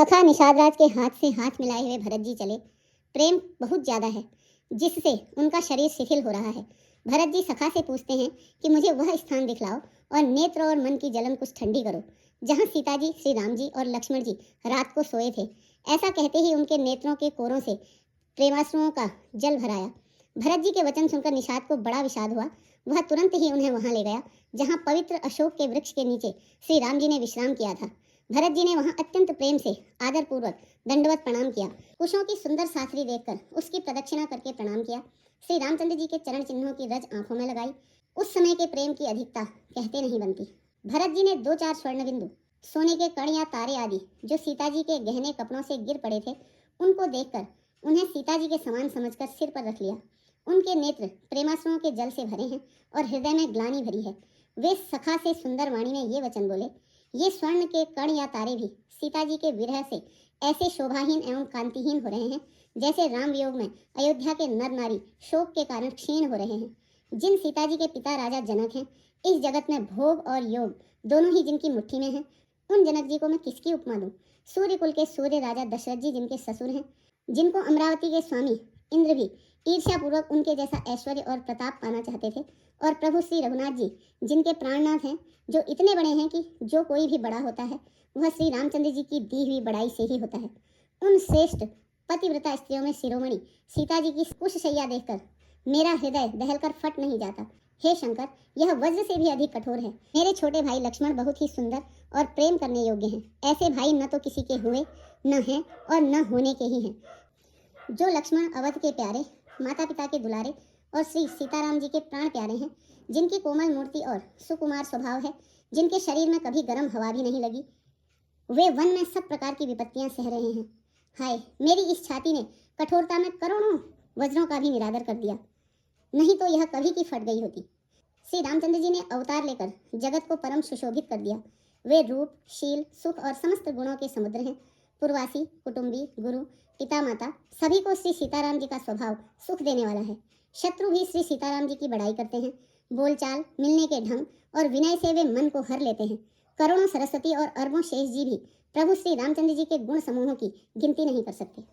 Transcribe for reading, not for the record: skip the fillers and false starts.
सखा निषादराज के हाथ से हाथ मिलाए हुए भरत जी चले। प्रेम बहुत ज्यादा है जिससे उनका शरीर शिथिल हो रहा है। भरत जी सखा से पूछते हैं कि मुझे वह स्थान दिखलाओ और नेत्र और मन की जलन कुछ ठंडी करो जहाँ सीता जी, श्री राम जी और लक्ष्मण जी रात को सोए थे। ऐसा कहते ही उनके नेत्रों के कोरों से प्रेमाश्रुओं का जल भराया। भरत जी के वचन सुनकर निषाद को बड़ा विषाद हुआ। वह तुरंत ही उन्हें वहां ले गया जहां पवित्र अशोक के वृक्ष के नीचे श्री राम जी ने विश्राम किया था। भरत जी ने वहां अत्यंत प्रेम से आदर पूर्वक दंडवत प्रणाम किया। कुशों की सुंदर सासरी देखकर उसकी प्रदक्षिणा करके प्रणाम किया। श्री रामचंद्र जी के चरण चिन्हों की रज आंखों में लगाई। उस समय के प्रेम की अधिकता कहते नहीं बनती। भरत जी ने 2-4 स्वर्ण बिंदु, सोने के कण या तारे आदि जो सीता जी के गहने कपड़ों से गिर पड़े थे, उनको देखकर उन्हें सीता जी के समान समझकर सिर पर रख लिया। उनके नेत्र प्रेमाश्रुओं के जल से भरे हैं और हृदय में ग्लानि भरी है। वे सखा से सुंदर वाणी में ये वचन बोले, ये स्वर्ण के कण या तारे भी सीता जी के विरह से ऐसे शोभाहीन एवं कांतिहीन हो रहे हैं जैसे राम वियोग में अयोध्या के नर नारी शोक के कारण क्षीण हो रहे हैं। जिन सीता जी के पिता राजा जनक हैं, इस जगत में भोग और योग दोनों ही जिनकी मुट्ठी में हैं, उन जनक जी को मैं किसकी उपमा दूं? सूर्य कुल के सूर्य राजा दशरथ जी जिनके ससुर हैं, जिनको अमरावती के स्वामी इंद्र भी ईर्ष्यापूर्वक उनके जैसा ऐश्वर्य और प्रताप पाना चाहते थे, और प्रभु श्री रघुनाथ जी जिनके प्राणनाथ हैं, जो इतने बड़े हैं कि जो कोई भी बड़ा होता है वह श्री रामचंद्र जी की दी हुई बड़ाई से ही होता है। उन श्रेष्ठ पतिव्रता स्त्रियों में शिरोमणि सीता जी की कुशशैया देखकर मेरा हृदय दहलकर फट नहीं जाता। हे शंकर, यह वज्र से भी अधिक कठोर है। मेरे छोटे भाई लक्ष्मण बहुत ही सुंदर और प्रेम करने योग्य हैं। ऐसे भाई न तो किसी के हुए, न हैं और न होने के ही हैं। जो लक्ष्मण अवध के प्यारे, माता पिता के दुलारे और श्री सीताराम जी के प्राण प्यारे हैं, जिनकी कोमल मूर्ति और सुकुमार स्वभाव है, जिनके शरीर में कभी गर्म हवा भी नहीं लगी, वे वन में सब प्रकार की विपत्तियां सह रहे हैं। हाय, मेरी इस छाती ने कठोरता में करोड़ों वज्रों का भी निरादर कर दिया, नहीं तो यह कभी की फट गई होती। श्री रामचंद्र जी ने अवतार लेकर जगत को परम सुशोभित कर दिया। वे रूप, शील, सुख और समस्त गुणों के समुद्र हैं। पूर्वासी, कुटुंबी, गुरु, पिता, माता सभी को श्री सीताराम जी का स्वभाव सुख देने वाला है। शत्रु भी श्री सीताराम जी की बड़ाई करते हैं। बोलचाल, मिलने के ढंग और विनय से वे मन को हर लेते हैं। करोड़ों सरस्वती और अरबों शेष जी भी प्रभु श्री रामचंद्र जी के गुण समूहों की गिनती नहीं कर सकते।